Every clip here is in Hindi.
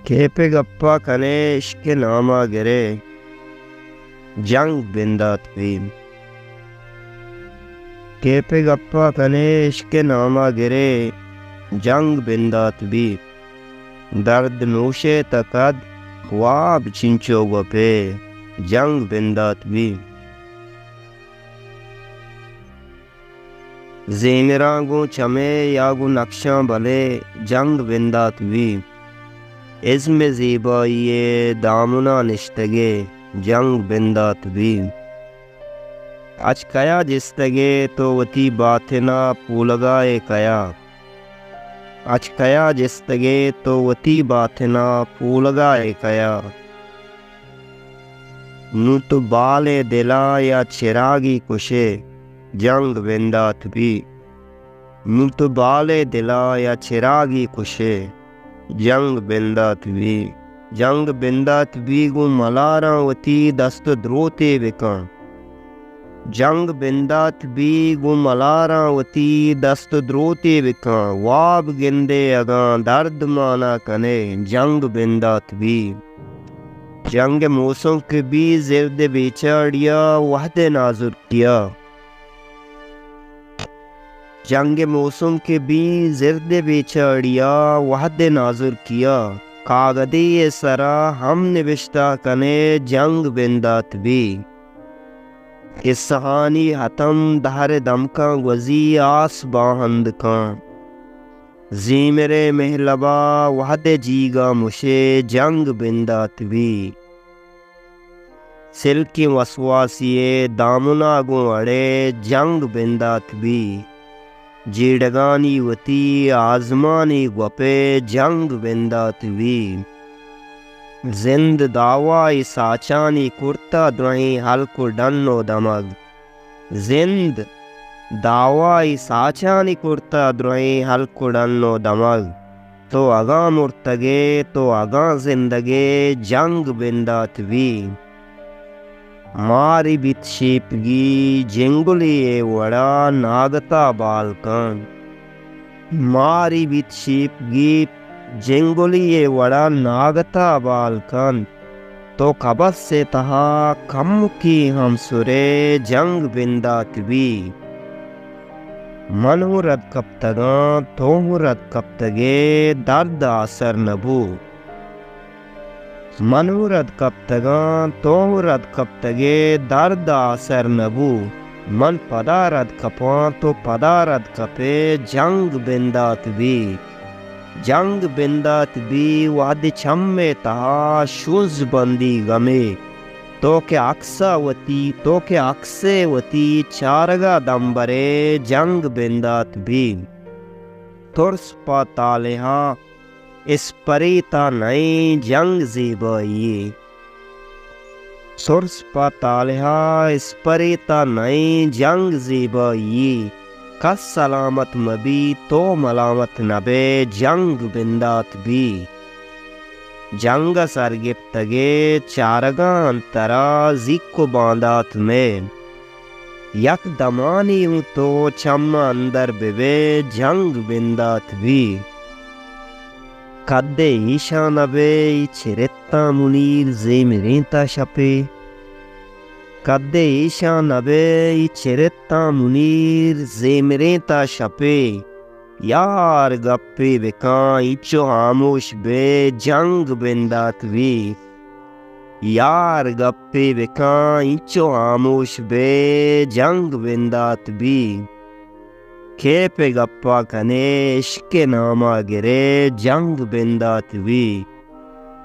खेपे गप्पा कने इश्क नामा गिरे जंग बिंदात भी। खेपे गप्पा कने इश्क नामा गिरे जंग बिंदात भी। दर्द नूशे तकद ख्वाब चिंचो गपे जंग बिंदात भी। ज़ेमिरांगो चमे यागो नक्शा भले जंग बिंदात भी। इज़्म ज़ीबाइये दामुना निश्तगे जंग बिंदात भी। आज कया जिस्तगे तो वती बातना पूलगाए कया। आज कया जिस्तगे तो वती बातना पूलगाए कया। नू तो बाले दिला या चिरागी कुशे जंग बिंदात भी। नू तो बाले दिला या चिरागी कुशे जंग बिंदात भी। जंग बिंदात भी गु मलारा वती दस्त द्रोते विका। जंग बिंदात भी गु मलारा वती दस्त द्रोते विका। वाब गिंदे अगा दर्द माना कने जंग बिंदात भी। जंग मौसम के भी जिर्द बेचाड़िया वहदे नाजुर किया। जंग मौसम के भी जिर्द बेचाड़िया वहदे नाजुर किया। कागदी सरा हम निविश्ता कने जंग बिंदात भी। इस सहानी हतम दहर दमका वजी आस बाहंद का। जी मेरे महलबा वहदे जीगा मुशे जंग बिंदात भी। सिल की वसवासिये दामुना गो अड़े जंग बिंदात भी। जीडगानी वती आजमानी गपे जंग बिंदात भी। जिंद दावाई साचानी कुर्ता द्वही हल्को डन्नो दमग। जिंद दावाई साचानी कुर्ता द्वही हल्को डन्नो दमग। तो अगा मुर्तगे तो अगा जिंदगे जंग बिंदात भी। मारी बित शीपगी जेंगुली वड़ा नागता बालकन। मारी बित शीपगी जेंगुली वड़ा नागता बालकन। तो कबस से तहा कम की हम सुरे जंग बिंदात भी। मनोरत कब तगा तोहरत कब तगे दर्द असर नबू। मनोरत कब तगा तोहरत कब तगे दर्द असर नबू। मन पदारत कपा तो पदारत कपे जंग बिंदात भी। जंग बिंदात भी वाद छम्मे तहा शुज बंदी गमे। तो के अक्सावती तो के अक्सेवती चारगा दंबरे जंग बिंदात भी। तुर्स पातालेहा इस परीता नई जंग ज़ीबाई। सुर्स पातालेहा इस परीता नई जंग ज़ीबाई। कस सलामत मबी तो मलामत नबे जंग बिंदात भी। जंग सरगिप्तगे चारगा अंतरा जिक्को बांदात में। यक दमानी हूँ तो चम्मा अंदर बिवे जंग बिंदात भी। कद्दे ईशा नबे चिरेत्ता मुनीर ज़ेमिरेंता शपे। कद्दे ईशा नबे चिरेत्ता मुनीर ज़ेमिरेंता शपे। यार गप्पे बिका इचो आमोश बे जंग बिंदात भी। यार गप्पे बिका इचो आमोश बे जंग बिंदात भी। खेपे गप्पा कने इश्क नामा गिरे जंग बिंदात भी।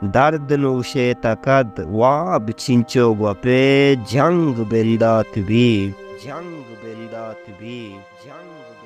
दर्द नूशे तकद वाब चिंचो गपे जंग बिंदात भी। जंग बिंदात भी। जंग